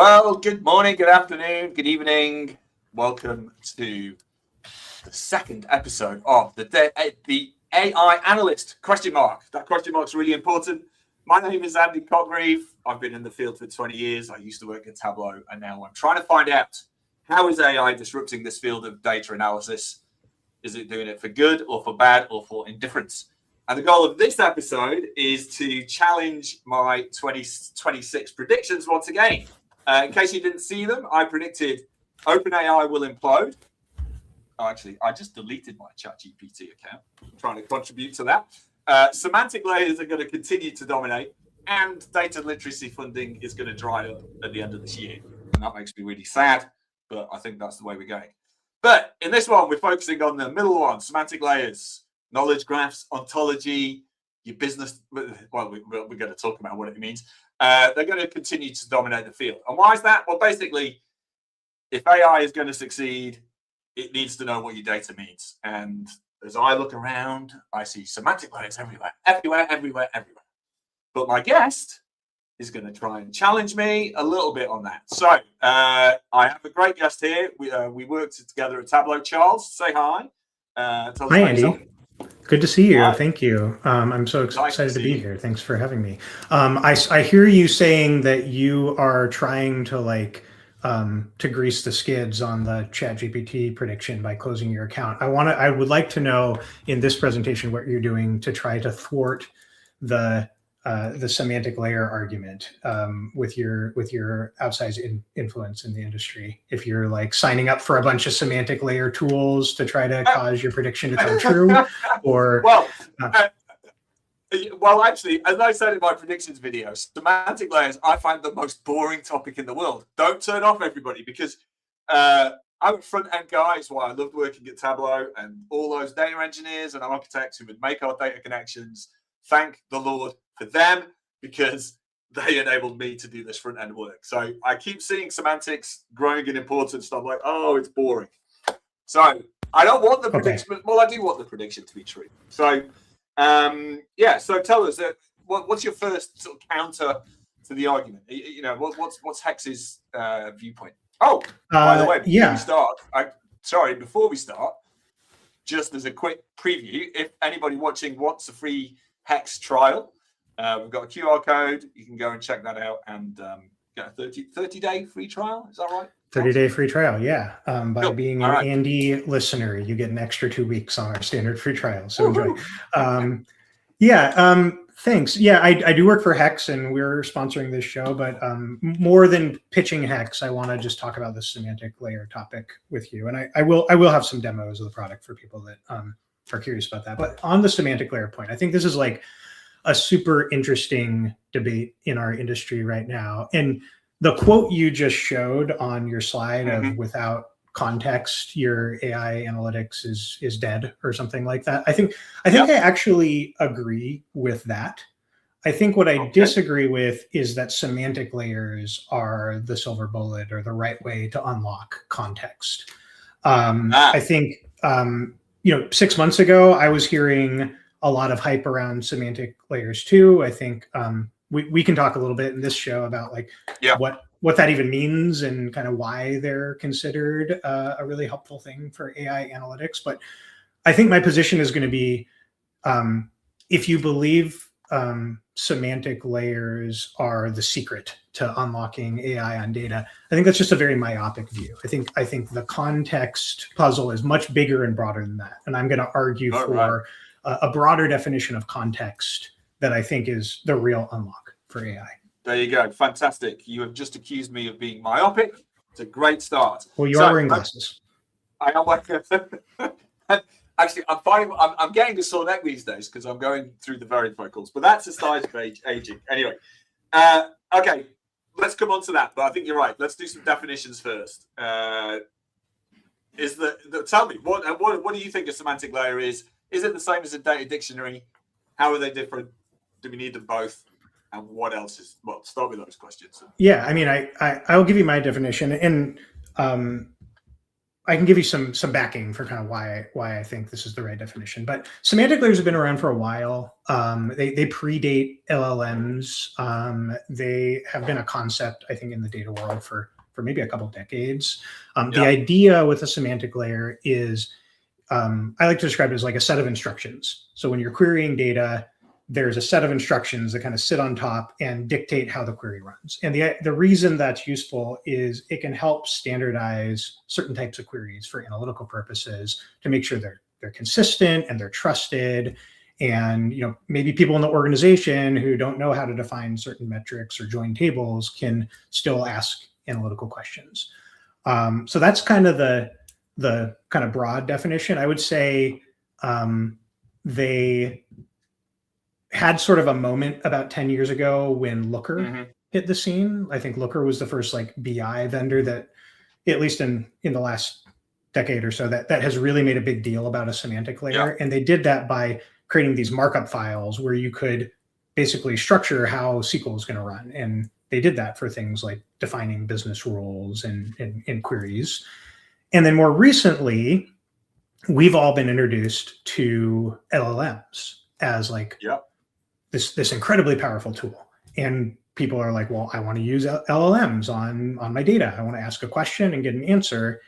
Well, good morning, good afternoon, good evening. Welcome to the second episode of the AI Analyst question mark. That question mark is really important. My name is Andy Cotgreve. I've been in the field for 20 years. I used to work at Tableau, and now I'm trying to find out, how is AI disrupting this field of data analysis? Is it doing it for good or for bad or for indifference? And the goal of this episode is to challenge my 2026 predictions once again. In case you didn't see them, I predicted OpenAI will implode. Oh, actually, I just deleted my ChatGPT account. I'm trying to contribute to that. Semantic layers are going to continue to dominate, and data literacy funding is going to dry up at the end of this year. And that makes me really sad, but I think that's the way we're going. But in this one, we're focusing on the middle one, semantic layers, knowledge graphs, ontology, your business. Well, we're going to talk about what it means. They're going to continue to dominate the field. And why is that? Well, basically, if AI is going to succeed, it needs to know what your data means. And as I look around, I see semantic layers everywhere. But my guest is going to try and challenge me a little bit on that. So I have a great guest here. We worked together at Tableau. Charles, say hi. Hi, Andy. Good to see you. Hi. Thank you. I'm so excited to be here. Thanks for having me. I hear you saying that you are trying to to grease the skids on the ChatGPT prediction by closing your account. I would like to know in this presentation what you're doing to try to thwart the semantic layer argument with your outsized influence in the industry. If you're signing up for a bunch of semantic layer tools to try to cause your prediction to come true, or well, actually, as I said in my predictions video, semantic layers I find the most boring topic in the world. Don't turn off, everybody, because I'm a front-end guy. It's why I loved working at Tableau, and all those data engineers and architects who would make our data connections. Thank the Lord for them, because they enabled me to do this front-end work. So I keep seeing semantics growing in importance, and I'm like, oh, it's boring. So I don't want the prediction, but well, I do want the prediction to be true. So yeah, so tell us, what's your first sort of counter to the argument? What's Hex's viewpoint? Oh, by the way, before we start, just as a quick preview, if anybody watching wants a free Hex trial, we've got a QR code. You can go and check that out and get a 30-day free trial. Is that right? 30-day free trial, yeah. By being an Andy listener, you get an extra 2 weeks on our standard free trial. So enjoy. Thanks. Yeah, I do work for Hex, and we're sponsoring this show. But more than pitching Hex, I want to just talk about the semantic layer topic with you. And I will have some demos of the product for people that are curious about that. But on the semantic layer point, I think this is a super interesting debate in our industry right now. And the quote you just showed on your slide of without context, your AI analytics is dead or something like that. I think I actually agree with that. I think what I disagree with is that semantic layers are the silver bullet or the right way to unlock context. I think 6 months ago, I was hearing a lot of hype around semantic layers too. I think we can talk a little bit in this show about what that even means and kind of why they're considered a really helpful thing for AI analytics. But I think my position is going to be, if you believe semantic layers are the secret to unlocking AI on data, I think that's just a very myopic view. I think the context puzzle is much bigger and broader than that. And I'm going to argue for a broader definition of context that I think is the real unlock for AI. There you go. Fantastic. You have just accused me of being myopic. It's a great start. Well, you are wearing glasses. I am. Actually, I'm getting a sore neck these days because I'm going through the varifocals, but that's a sign of aging. Anyway, okay, let's come on to that. But I think you're right. Let's do some definitions first. Tell me, what do you think a semantic layer is? Is it the same as a data dictionary? How are they different? Do we need them both? And what else is, well, start with those questions. Yeah, I mean, I'll give you my definition. And I can give you some backing for kind of why I think this is the right definition. But semantic layers have been around for a while. They predate LLMs. They have been a concept, I think, in the data world for maybe a couple decades. The idea with a semantic layer is, I like to describe it as like a set of instructions. So when you're querying data, there's a set of instructions that kind of sit on top and dictate how the query runs. And the reason that's useful is it can help standardize certain types of queries for analytical purposes to make sure they're consistent and they're trusted. And maybe people in the organization who don't know how to define certain metrics or join tables can still ask analytical questions. So that's kind of the kind of broad definition. I would say they had sort of a moment about 10 years ago when Looker hit the scene. I think Looker was the first like BI vendor that, at least in the last decade or so, that has really made a big deal about a semantic layer. And they did that by creating these markup files where you could basically structure how SQL is going to run. And they did that for things like defining business rules and queries. And then more recently, we've all been introduced to LLMs as like this incredibly powerful tool. And people are like, well, I want to use LLMs on my data. I want to ask a question and get an answer.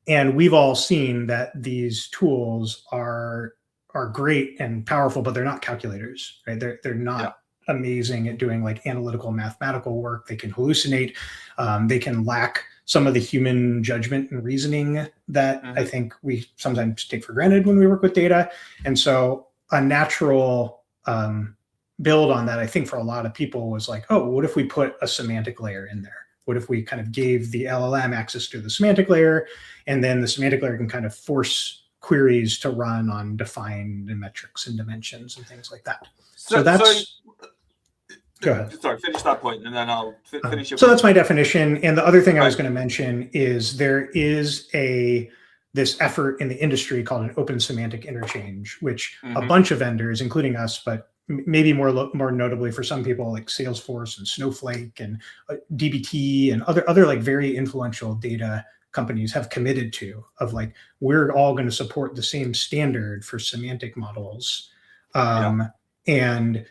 And we've all seen that these tools are great and powerful, but they're not calculators, right? They're not amazing at doing like analytical mathematical work. They can hallucinate. They can lack some of the human judgment and reasoning that I think we sometimes take for granted when we work with data. And so a natural build on that, I think, for a lot of people was like, oh, what if we put a semantic layer in there? What if we kind of gave the LLM access to the semantic layer, and then the semantic layer can kind of force queries to run on defined metrics and dimensions and things like that. So that's... Go ahead. Sorry, finish that point, and then I'll finish your So that's my definition. And the other thing I was going to mention is there is this effort in the industry called an open semantic interchange, which a bunch of vendors, including us, but maybe more notably for some people like Salesforce and Snowflake and DBT and other like very influential data companies have committed to, of like, we're all going to support the same standard for semantic models. And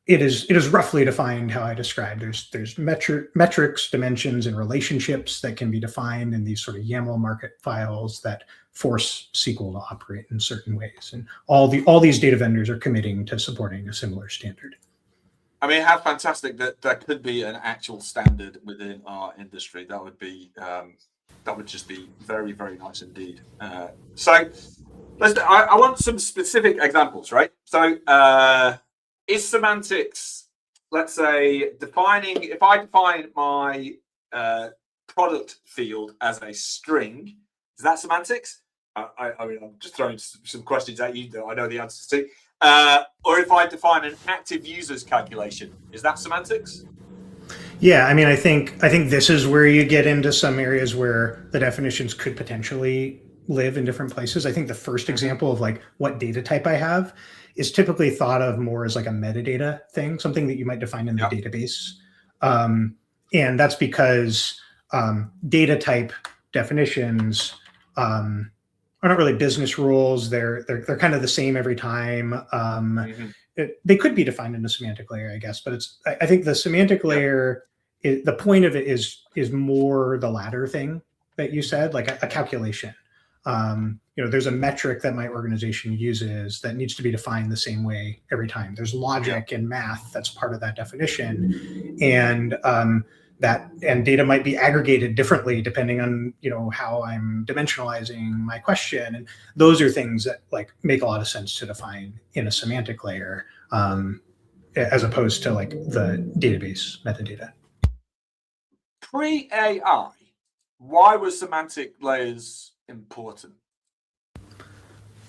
it is roughly defined how I described. There's metrics, dimensions, and relationships that can be defined in these sort of YAML market files that force SQL to operate in certain ways. And all these data vendors are committing to supporting a similar standard. I mean, how fantastic that there could be an actual standard within our industry. That would be that would just be very, very nice indeed. So I want some specific examples, right? So is semantics, let's say, if I define my product field as a string, is that semantics? I mean, I'm just throwing some questions at you that I know the answers to. Or if I define an active users calculation, is that semantics? Yeah, I mean, I think this is where you get into some areas where the definitions could potentially live in different places. I think the first example of like what data type I have is typically thought of more as like a metadata thing, something that you might define in the database. And that's because data type definitions are not really business rules. They're kind of the same every time. They could be defined in a semantic layer, I guess, but I think the semantic layer, the point of it is more the latter thing that you said, like a calculation. There's a metric that my organization uses that needs to be defined the same way every time. There's logic and math that's part of that definition, and data might be aggregated differently depending on how I'm dimensionalizing my question, and those are things that like make a lot of sense to define in a semantic layer, as opposed to like the database metadata. Pre-AI, why was semantic layers important?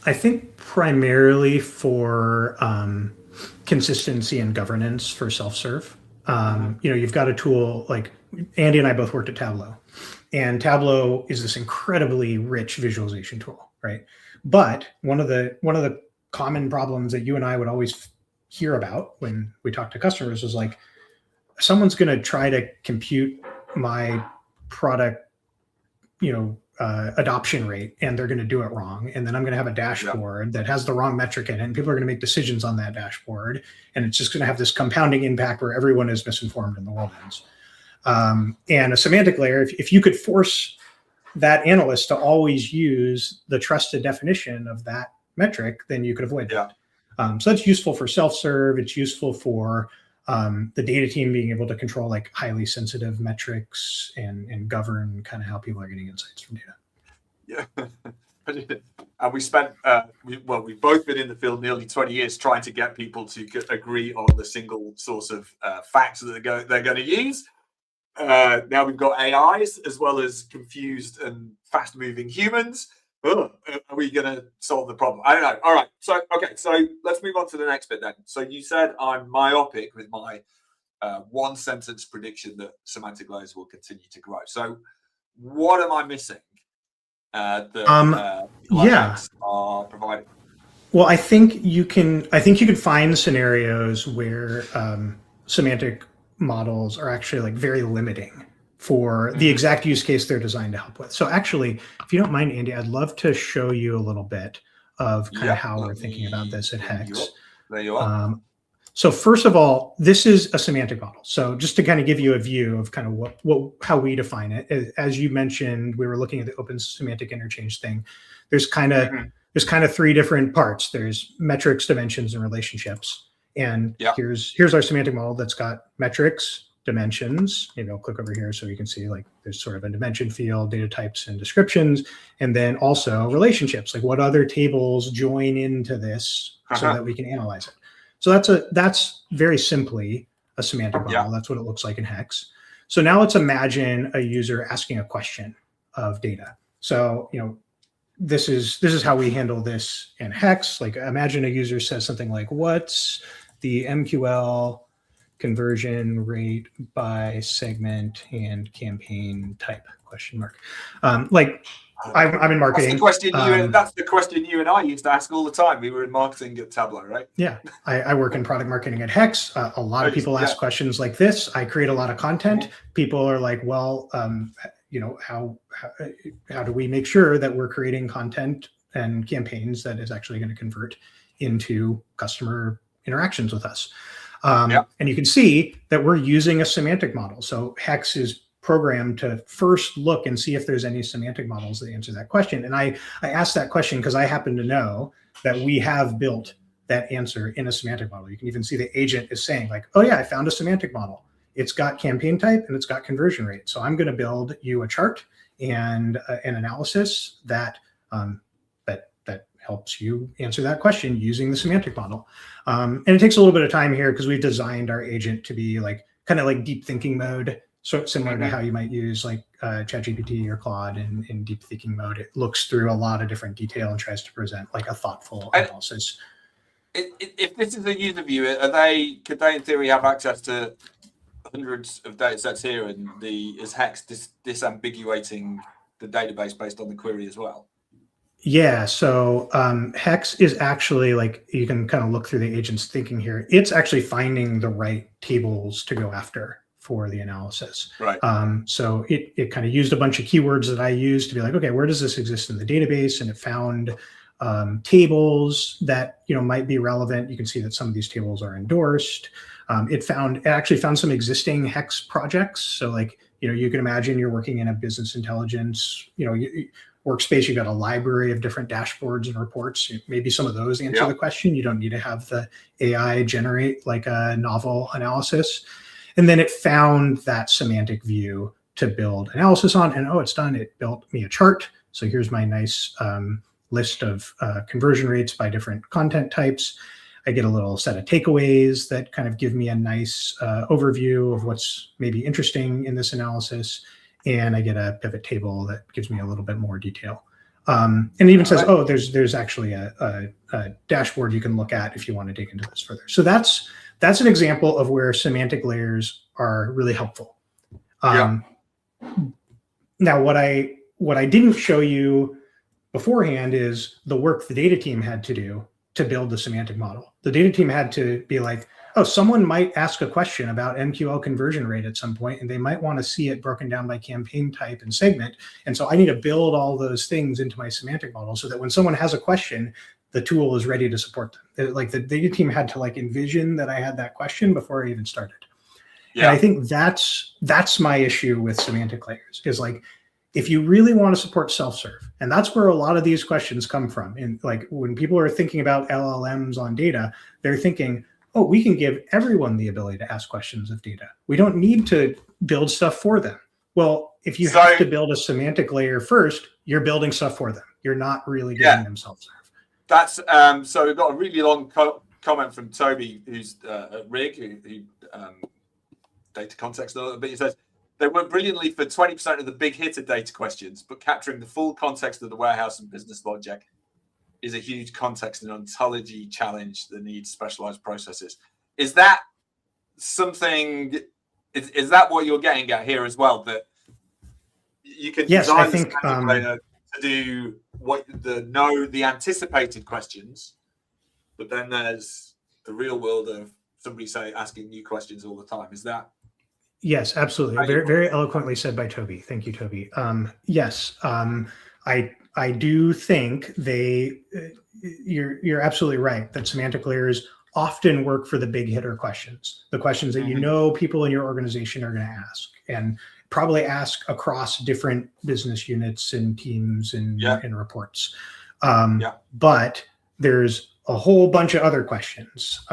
I think primarily for consistency and governance for self-serve. You've got a tool like Andy and I both worked at Tableau, and Tableau is this incredibly rich visualization tool, right? But one of the common problems that you and I would always hear about when we talk to customers was like, someone's going to try to compute my product, adoption rate, and they're going to do it wrong. And then I'm going to have a dashboard that has the wrong metric in it, and people are going to make decisions on that dashboard. And it's just going to have this compounding impact where everyone is misinformed and the world ends. And a semantic layer, if you could force that analyst to always use the trusted definition of that metric, then you could avoid that. So that's useful for self-serve. It's useful for the data team being able to control like highly sensitive metrics and govern kind of how people are getting insights from data. Yeah. And we spent, we've both been in the field nearly 20 years trying to get people to agree on the single source of facts that they're going to use. Now we've got AIs as well as confused and fast-moving humans. Are we going to solve the problem? I don't know. All right. So let's move on to the next bit then. So you said I'm myopic with my one-sentence prediction that semantic layers will continue to grow. So what am I missing that are providing? Well, I think you can find scenarios where semantic models are actually like very limiting for the exact use case they're designed to help with. So actually, if you don't mind, Andy, I'd love to show you a little bit of kind of how we're thinking about this at Hex. There you are. So first of all, this is a semantic model. So just to kind of give you a view of kind of how we define it, as you mentioned, we were looking at the open semantic interchange thing. There's kind of three different parts. There's metrics, dimensions, and relationships. And here's our semantic model that's got metrics, dimensions. Maybe I'll click over here so you can see like there's sort of a dimension field, data types and descriptions, and then also relationships, like what other tables join into this so that we can analyze it. So that's very simply a semantic model. That's what it looks like in Hex. So now let's imagine a user asking a question of data. So, this is how we handle this in Hex. Like imagine a user says something like, what's the MQL conversion rate by segment and campaign type ? Like I'm in marketing. That's the question you and I used to ask all the time. We were in marketing at Tableau, right? Yeah, I work in product marketing at Hex. A lot of people ask questions like this. I create a lot of content. People are like, well, how do we make sure that we're creating content and campaigns that is actually going to convert into customer interactions with us? And you can see that we're using a semantic model. So Hex is programmed to first look and see if there's any semantic models that answer that question. And I asked that question because I happen to know that we have built that answer in a semantic model. You can even see the agent is saying like, oh yeah, I found a semantic model. It's got campaign type and it's got conversion rate. So I'm going to build you a chart and an analysis that helps you answer that question using the semantic model. And it takes a little bit of time here because we've designed our agent to be like kind of like deep thinking mode, so similar to how you might use like ChatGPT or Claude in deep thinking mode. It looks through a lot of different detail and tries to present like a thoughtful analysis. If this is a user view, could they in theory have access to hundreds of data sets here, and is Hex disambiguating the database based on the query as well? Yeah, so Hex is actually like, you can kind of look through the agent's thinking here. It's actually finding the right tables to go after for the analysis. Right. So it kind of used a bunch of keywords that I used to be like, okay, where does this exist in the database? And it found tables that might be relevant. You can see that some of these tables are endorsed. It actually found some existing Hex projects. So like, you can imagine you're working in a business intelligence, workspace. You've got a library of different dashboards and reports. Maybe some of those answer the question. You don't need to have the AI generate like a novel analysis. And then it found that semantic view to build analysis on. And it's done. It built me a chart. So here's my nice list of conversion rates by different content types. I get a little set of takeaways that kind of give me a nice overview of what's maybe interesting in this analysis. And I get a pivot table that gives me a little bit more detail. And it even says, there's actually a dashboard you can look at if you want to dig into this further. So that's an example of where semantic layers are really helpful. Now, what I didn't show you beforehand is the work the data team had to do to build the semantic model. The data team had to be like, oh, someone might ask a question about MQL conversion rate at some point, and they might want to see it broken down by campaign type and segment. And so I need to build all those things into my semantic model so that when someone has a question, the tool is ready to support them. Like the data team had to like envision that I had that question before I even started. Yeah. And I think that's my issue with semantic layers, is like, if you really want to support self-serve, and that's where a lot of these questions come from. And like when people are thinking about LLMs on data, they're thinking, oh, we can give everyone the ability to ask questions of data. We don't need to build stuff for them. Well, if you have to build a semantic layer first, you're building stuff for them. You're not really giving them self-serve. That's so we've got a really long comment from Toby, who's at Rig, who data context, but he says, they work brilliantly for 20% of the big hitter data questions, but capturing the full context of the warehouse and business logic is a huge context and ontology challenge that needs specialized processes. Is that something, is that what you're getting at here as well? That you can design the layer to do what the anticipated questions, but then there's the real world of somebody asking new questions all the time. Is that? Yes, absolutely. Very, very eloquently said by Toby. Thank you, Toby. Yes, I do think you're absolutely right that semantic layers often work for the big hitter questions, the questions that you know people in your organization are going to ask, and probably ask across different business units and teams and reports. But there's a whole bunch of other questions.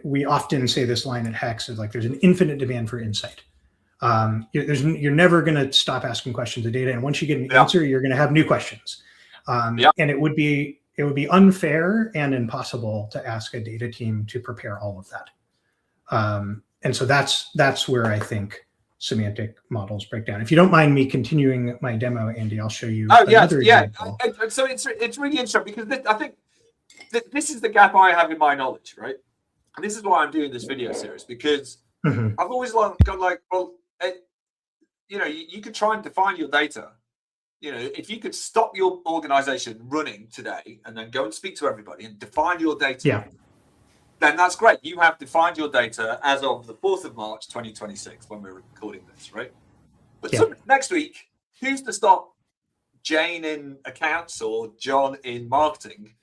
We often say this line at Hex is like, there's an infinite demand for insight. You're never going to stop asking questions of data, and once you get an answer, you're going to have new questions. And it would be unfair and impossible to ask a data team to prepare all of that. And so that's where I think semantic models break down. If you don't mind me continuing my demo, Andy, I'll show you another example. So it's really interesting because I think this is the gap I have in my knowledge, right? And this is why I'm doing this video series, because I've always gone like, well, you could try and define your data. If you could stop your organization running today and then go and speak to everybody and define your data, then that's great. You have defined your data as of the 4th of March, 2026, when we're recording this, right? But next week, who's to stop Jane in accounts or John in marketing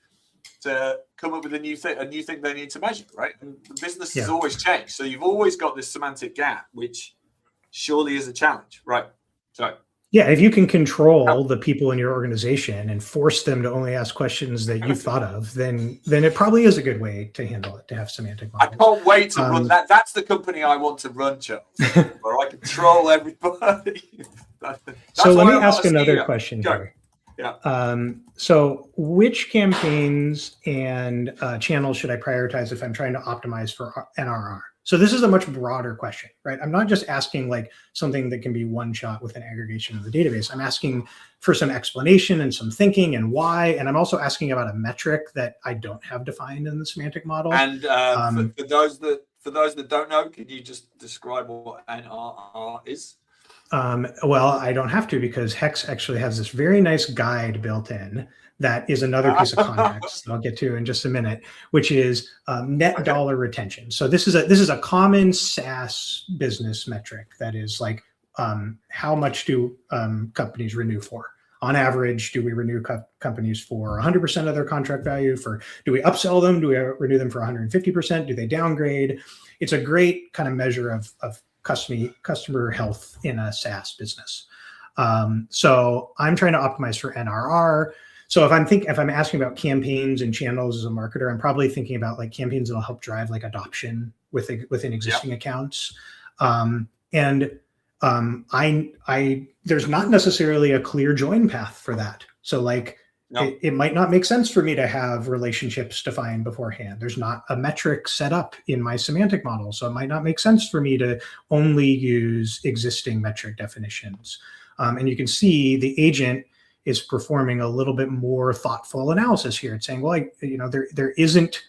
to come up with a new thing they need to measure, right? And the business has always changed. So you've always got this semantic gap, which surely is a challenge, right? So yeah, if you can control the people in your organization and force them to only ask questions that you've thought of, then it probably is a good way to handle it, to have semantic models. I can't wait to run that. That's the company I want to run, Charles, where I control everybody. So let me ask another question here. So which campaigns and channels should I prioritize if I'm trying to optimize for NRR? So this is a much broader question, right? I'm not just asking like something that can be one shot with an aggregation of the database. I'm asking for some explanation and some thinking and why. And I'm also asking about a metric that I don't have defined in the semantic model. And for those that don't know, could you just describe what NRR is? Well, I don't have to, because Hex actually has this very nice guide built in that is another piece of context that I'll get to in just a minute, which is net dollar retention. So this is a common SaaS business metric that is like, how much do companies renew for? On average, do we renew companies for 100% of their contract value? Do we upsell them? Do we renew them for 150%? Do they downgrade? It's a great kind of measure of customer health in a SaaS business. So I'm trying to optimize for NRR. So if I'm asking about campaigns and channels as a marketer, I'm probably thinking about like campaigns that'll help drive like adoption within existing accounts. There's not necessarily a clear join path for that. So like it might not make sense for me to have relationships defined beforehand. There's not a metric set up in my semantic model. So it might not make sense for me to only use existing metric definitions. And you can see the agent is performing a little bit more thoughtful analysis here. It's saying, well, there isn't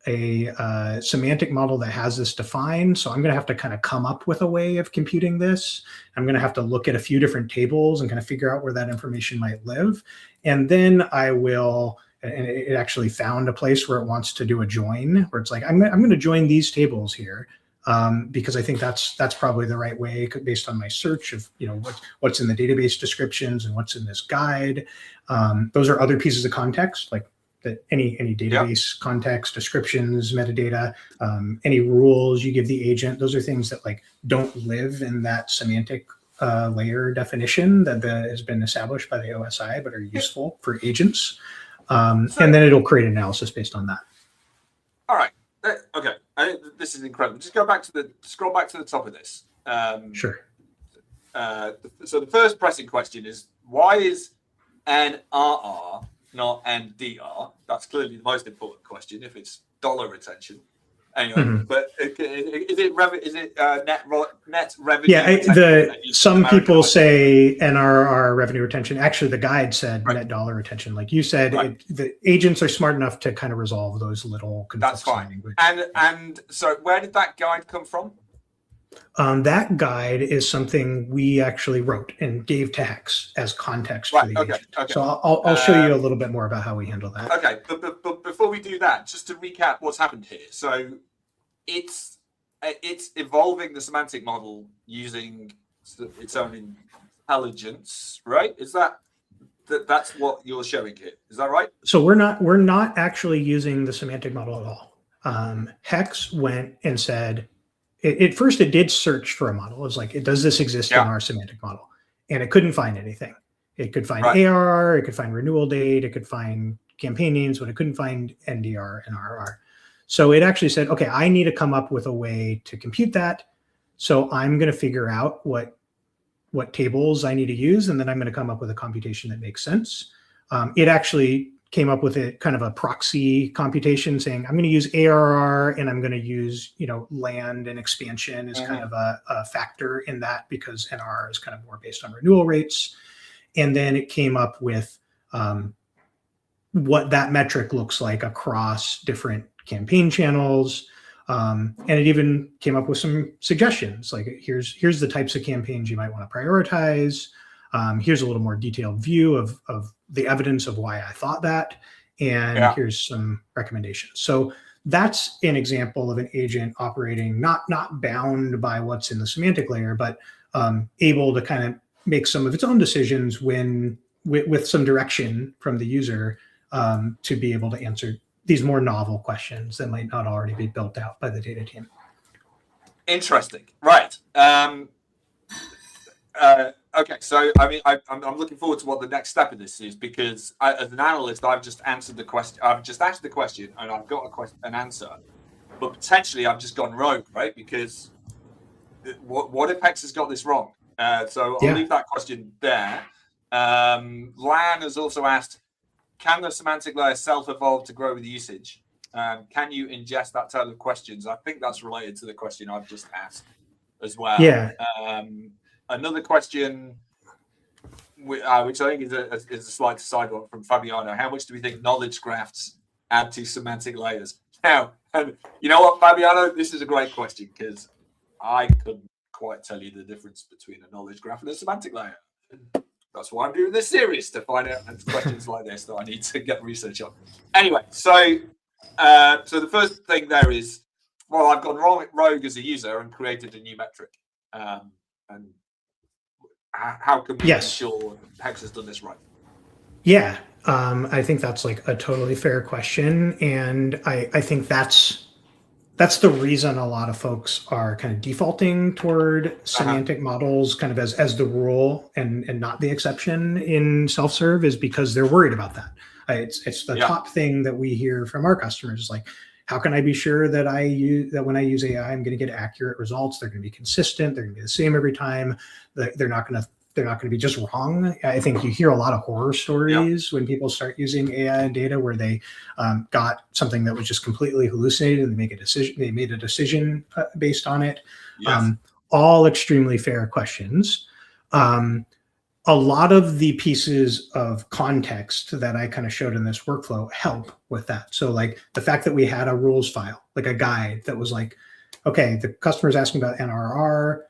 a semantic model that has this defined. So I'm going to have to kind of come up with a way of computing this. I'm going to have to look at a few different tables and kind of figure out where that information might live. And then I will, and it actually found a place where it wants to do a join, where it's like, I'm going to join these tables here. Because I think that's probably the right way based on my search of what's in the database descriptions and what's in this guide. Those are other pieces of context, like any database context, descriptions, metadata, any rules you give the agent. Those are things that like don't live in that semantic layer definition that has been established by the OSI, but are useful for agents. And then it'll create analysis based on that. All right. Okay, this is incredible. Just scroll back to the top of this. Sure. So the first pressing question is, why is NRR not NDR? That's clearly the most important question if it's dollar retention. Anyway, but is it net revenue? Yeah, some people say NRR revenue retention. Actually, the guide said net dollar retention. Like you said, the agents are smart enough to kind of resolve those little conflicts. That's fine. And so, where did that guide come from? That guide is something we actually wrote and gave to Hex as context for the agent. Okay. So I'll show you a little bit more about how we handle that. Okay, but before we do that, just to recap what's happened here. So it's evolving the semantic model using its own intelligence, right? Is that's what you're showing here? Is that right? So we're not actually using the semantic model at all. Hex went and said, at first it did search for a model. It was like, does this exist in our semantic model? And it couldn't find anything. It could find ARR, it could find renewal date, it could find campaign names, but it couldn't find NDR and RR. So it actually said, okay, I need to come up with a way to compute that. So I'm going to figure out what tables I need to use, and then I'm going to come up with a computation that makes sense. It actually came up with a kind of a proxy computation saying, I'm going to use ARR and I'm going to use, land and expansion as kind of a factor in that, because NRR is kind of more based on renewal rates. And then it came up with what that metric looks like across different campaign channels. And it even came up with some suggestions, like here's the types of campaigns you might want to prioritize. Here's a little more detailed view of the evidence of why I thought that. And here's some recommendations. So that's an example of an agent operating not bound by what's in the semantic layer, but able to kind of make some of its own decisions with some direction from the user to be able to answer these more novel questions that might not already be built out by the data team. Interesting. Right. Okay. So, I mean, I'm looking forward to what the next step of this is, because as an analyst, I've just answered the question. I've just asked the question and I've got an answer, but potentially I've just gone rogue, right? Because what if Hex has got this wrong? So I'll leave that question there. Lan has also asked, can the semantic layer self-evolve to grow with usage? Can you ingest that type of questions? I think that's related to the question I've just asked as well. Yeah. Another question, which I think is a slight side one from Fabiano. How much do we think knowledge graphs add to semantic layers? Now, and you know what, Fabiano? This is a great question, because I couldn't quite tell you the difference between a knowledge graph and a semantic layer. That's why I'm doing this series, to find out questions like this that I need to get research on. Anyway, so the first thing there is, well, I've gone rogue as a user and created a new metric. And how can we ensure Hex has done this right? Yeah, I think that's like a totally fair question, and I think that's the reason a lot of folks are kind of defaulting toward semantic models kind of as the rule and not the exception in self-serve, is because they're worried about that. It's the top thing that we hear from our customers, is like, how can I be sure that when I use AI, I'm going to get accurate results? They're going to be consistent. They're going to be the same every time. They're not going to be just wrong. I think you hear a lot of horror stories when people start using AI and data where they got something that was just completely hallucinated and they made a decision based on it. All extremely fair questions. On a lot of the pieces of context that I kind of showed in this workflow help with that. So like the fact that we had a rules file, like a guide that was like, okay, the customer's asking about NRR.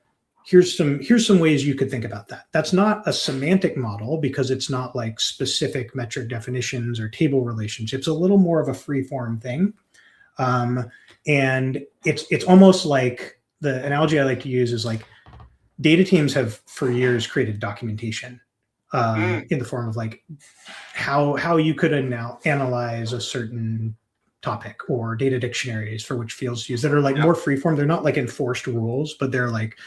Here's some ways you could think about that. That's not a semantic model because it's not like specific metric definitions or table relationships. A little more of a free form thing. And it's almost like the analogy I like to use is like data teams have for years created documentation in the form of like how you could analyze a certain topic or data dictionaries for which fields to use that are like more freeform. They're not like enforced rules, but they're like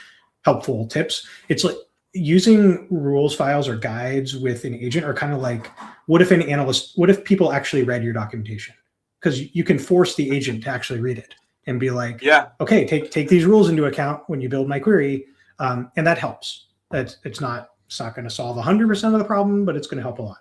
helpful tips. It's like using rules files or guides with an agent are kind of like, what if people actually read your documentation? Because you can force the agent to actually read it and be like, okay, take these rules into account when you build my query. And that helps. It's not going to solve 100% of the problem, but it's going to help a lot.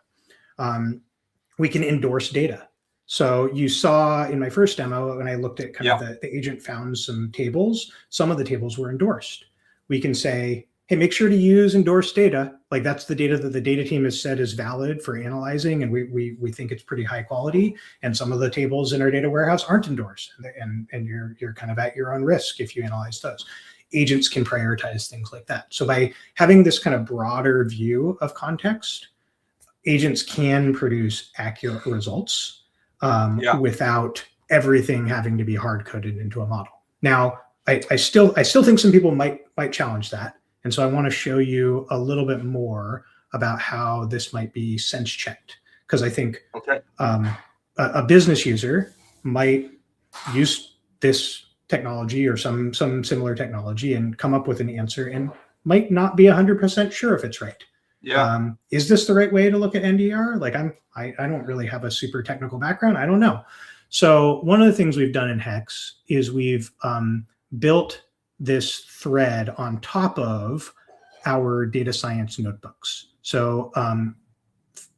We can endorse data. So you saw in my first demo, when I looked at kind of the agent found some tables, some of the tables were endorsed. We can say, hey, make sure to use endorsed data. Like that's the data that the data team has said is valid for analyzing. And we think it's pretty high quality. And some of the tables in our data warehouse aren't endorsed. And you're kind of at your own risk if you analyze those. Agents can prioritize things like that. So by having this kind of broader view of context, agents can produce accurate results without everything having to be hard coded into a model. Now, I still think some people might challenge that, and so I want to show you a little bit more about how this might be sense checked, because I think a business user might use this technology or some similar technology and come up with an answer and might not be 100% sure if it's right. Is this the right way to look at NDR? Like I don't really have a super technical background. I don't know. So one of the things we've done in Hex is we've built this thread on top of our data science notebooks. So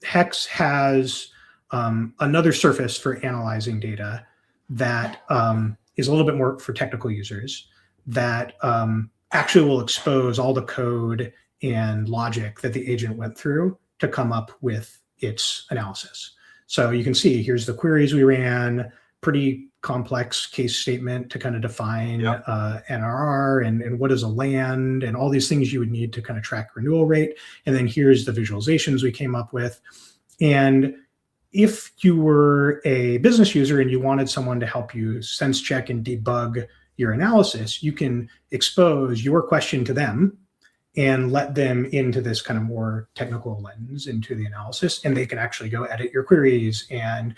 Hex has another surface for analyzing data that is a little bit more for technical users that actually will expose all the code and logic that the agent went through to come up with its analysis. So you can see here's the queries we ran, pretty complex case statement to kind of define NRR and what is a land and all these things you would need to kind of track renewal rate. And then here's the visualizations we came up with. And if you were a business user and you wanted someone to help you sense check and debug your analysis, you can expose your question to them and let them into this kind of more technical lens into the analysis, and they can actually go edit your queries and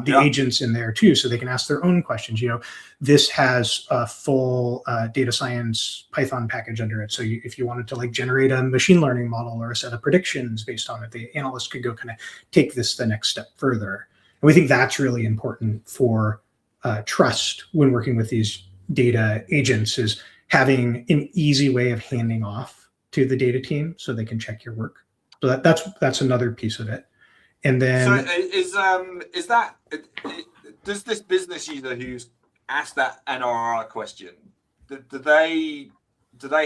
the agents in there too, so they can ask their own questions. You know, this has a full data science Python package under it. So if you wanted to like generate a machine learning model or a set of predictions based on it, the analyst could go kind of take this the next step further. And we think that's really important for trust when working with these data agents, is having an easy way of handing off to the data team so they can check your work. So that's another piece of it. And then does this business user who's asked that NRR question, do they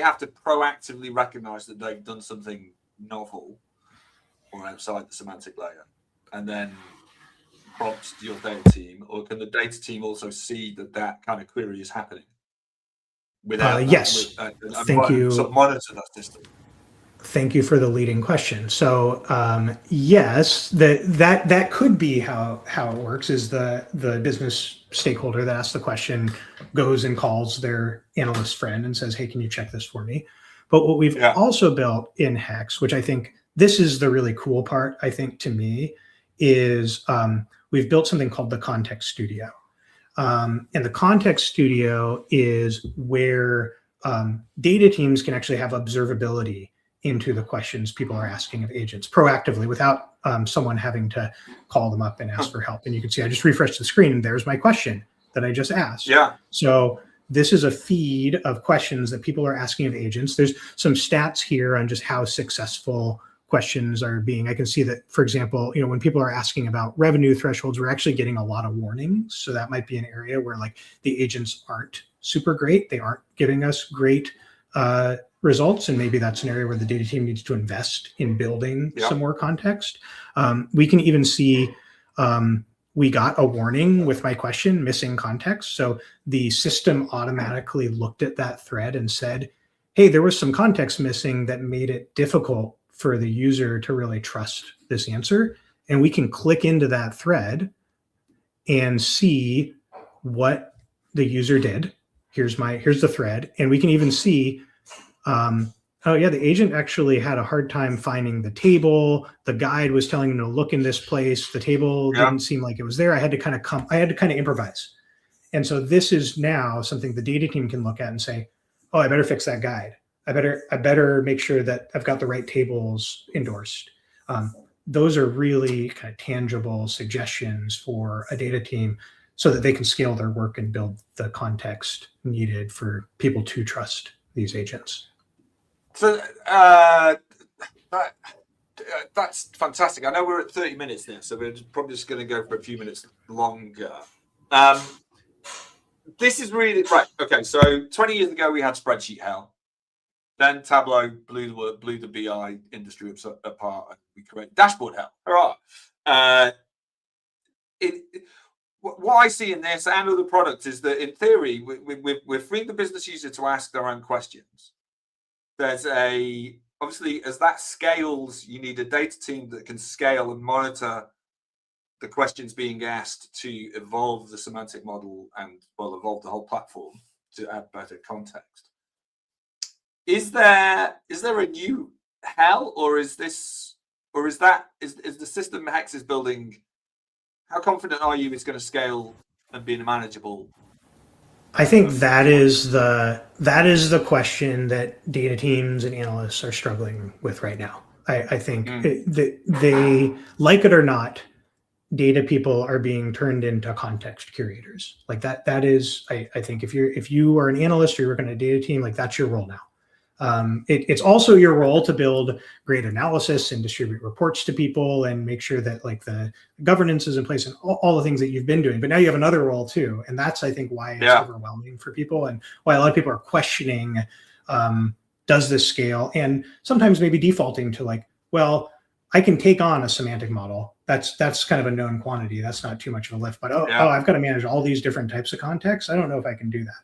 have to proactively recognize that they've done something novel or outside the semantic layer and then prompt your data team, or can the data team also see that kind of query is happening? Yes. Thank you. Sort of monitor that system. Thank you for the leading question. So yes, that could be how it works. Is the business stakeholder that asks the question goes and calls their analyst friend and says, "Hey, can you check this for me?" But what we've also built in Hex, which I think this is the really cool part, I think to me, is we've built something called the Context Studio. And the Context Studio is where data teams can actually have observability into the questions people are asking of agents proactively without someone having to call them up and ask for help. And you can see I just refreshed the screen and there's my question that I just asked. So this is a feed of questions that people are asking of agents. There's some stats here on just how successful questions are being. I can see that, for example, you know, when people are asking about revenue thresholds, we're actually getting a lot of warnings. So that might be an area where like the agents aren't super great. They aren't giving us great results, and maybe that's an area where the data team needs to invest in building Yeah. some more context. We can even see we got a warning with my question, missing context. So the system automatically looked at that thread and said, hey, there was some context missing that made it difficult for the user to really trust this answer. And we can click into that thread and see what the user did. Here's the thread. And we can even see, oh yeah, the agent actually had a hard time finding the table. The guide was telling him to look in this place. The table didn't seem like it was there. I had to kind of improvise. And so this is now something the data team can look at and say, oh, I better fix that guide. I better make sure that I've got the right tables endorsed. Those are really kind of tangible suggestions for a data team so that they can scale their work and build the context needed for people to trust these agents. So that's fantastic. I know we're at 30 minutes now, so we're probably just going to go for a few minutes longer. This is really right. Okay, so 20 years ago we had spreadsheet hell. Then Tableau blew the BI industry apart, and we created dashboard hell. Hurrah! What I see in this and other products is that, in theory, we're freeing the business user to ask their own questions. There's obviously, as that scales, you need a data team that can scale and monitor the questions being asked to evolve the semantic model and, well, evolve the whole platform to add better context. Is there a new hell, or is the system Hex is building? How confident are you it's going to scale and be manageable? I think that is the question that data teams and analysts are struggling with right now. I think they, like it or not, data people are being turned into context curators. Like that is, I think if you are an analyst or you work on a data team, like that's your role now. It's also your role to build great analysis and distribute reports to people and make sure that like the governance is in place and all the things that you've been doing. But now you have another role too. And that's, I think, why it's overwhelming for people and why a lot of people are questioning, does this scale? And sometimes maybe defaulting to like, well, I can take on a semantic model. That's kind of a known quantity. That's not too much of a lift, but I've got to manage all these different types of contexts. I don't know if I can do that.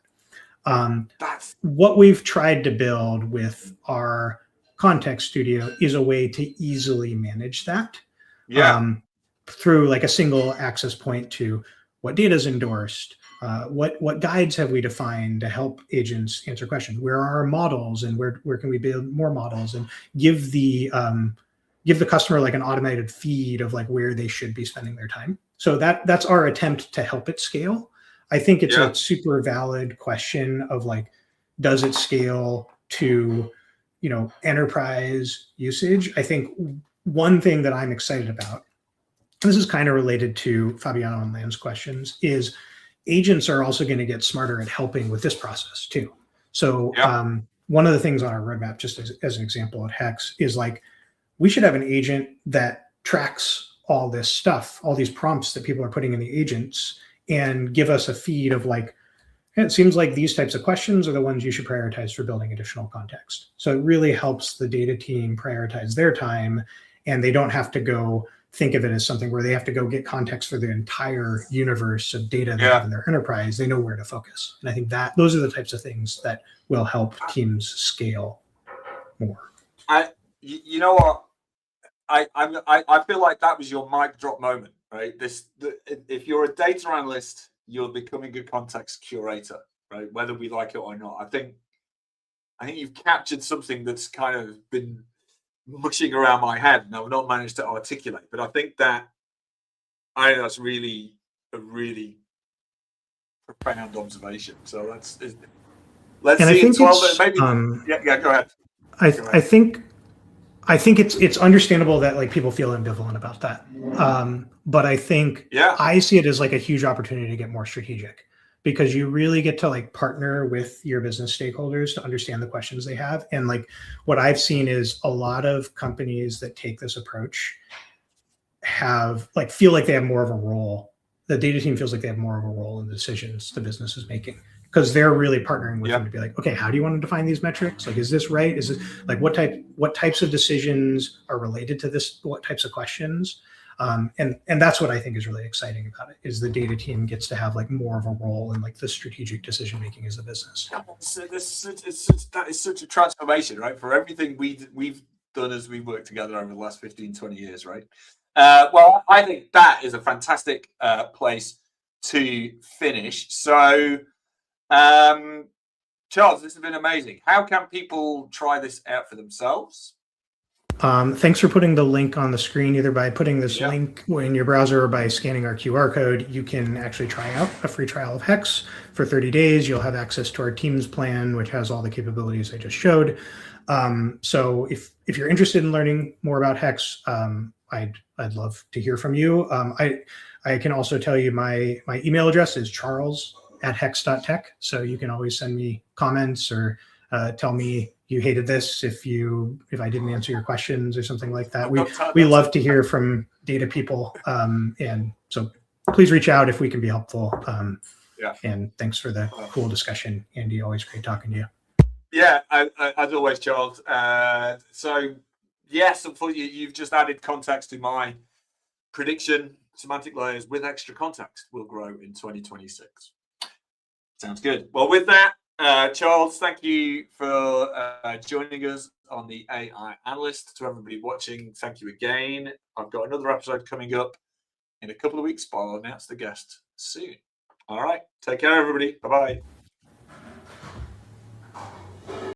What we've tried to build with our context studio is a way to easily manage that through like a single access point to what data is endorsed, what guides have we defined to help agents answer questions, where are our models, and where can we build more models, and give the customer like an automated feed of like where they should be spending their time. So that's our attempt to help it scale. I think it's a super valid question of like, does it scale to, enterprise usage? I think one thing that I'm excited about, and this is kind of related to Fabiano and Lan's questions, is agents are also going to get smarter at helping with this process too. So one of the things on our roadmap, just as an example at Hex, is like, we should have an agent that tracks all this stuff, all these prompts that people are putting in the agents, and give us a feed of like, it seems like these types of questions are the ones you should prioritize for building additional context. So it really helps the data team prioritize their time, and they don't have to go think of it as something where they have to go get context for the entire universe of data they have in their enterprise. They know where to focus. And I think that those are the types of things that will help teams scale more. You know what? I feel like that was your mic drop moment, right? If you're a data analyst, you're becoming a context curator, right? Whether we like it or not. I think you've captured something that's kind of been mushing around my head and I've not managed to articulate. But I think that's really a really profound observation. So let's see in 12 maybe. Go ahead. I think it's understandable that like people feel ambivalent about that. But I think I see it as like a huge opportunity to get more strategic, because you really get to like partner with your business stakeholders to understand the questions they have. And like what I've seen is a lot of companies that take this approach feel like they have more of a role. The data team feels like they have more of a role in the decisions the business is making. because they're really partnering with them to be like, okay, how do you want to define these metrics? Like, is this right? Is it like what types of decisions are related to this? What types of questions? And that's what I think is really exciting about it, is the data team gets to have like more of a role in like the strategic decision making as a business. That is such a transformation, right? For everything we've done as we work together over the last 15, 20 years, right? Well, I think that is a fantastic place to finish. So, Charles, this has been amazing. How can people try this out for themselves? Thanks for putting the link on the screen, either by putting this link in your browser or by scanning our QR code. You can actually try out a free trial of Hex for 30 days. You'll have access to our Teams plan, which has all the capabilities I just showed. So if you're interested in learning more about Hex, I'd love to hear from you. I can also tell you my email address is charles@hex.tech. So you can always send me comments or tell me you hated this if I didn't answer your questions or something like that. We love to hear from data people, and so please reach out if we can be helpful. And thanks for the cool discussion, Andy. Always great talking to you. Yeah, as always, Charles. So yes, unfortunately, you've just added context to my prediction. Semantic layers with extra context will grow in 2026. Sounds good. Well, with that, Charles, thank you for joining us on the AI Analyst. To everybody watching, thank you again. I've got another episode coming up in a couple of weeks, but I'll announce the guest soon. All right. Take care, everybody. Bye-bye.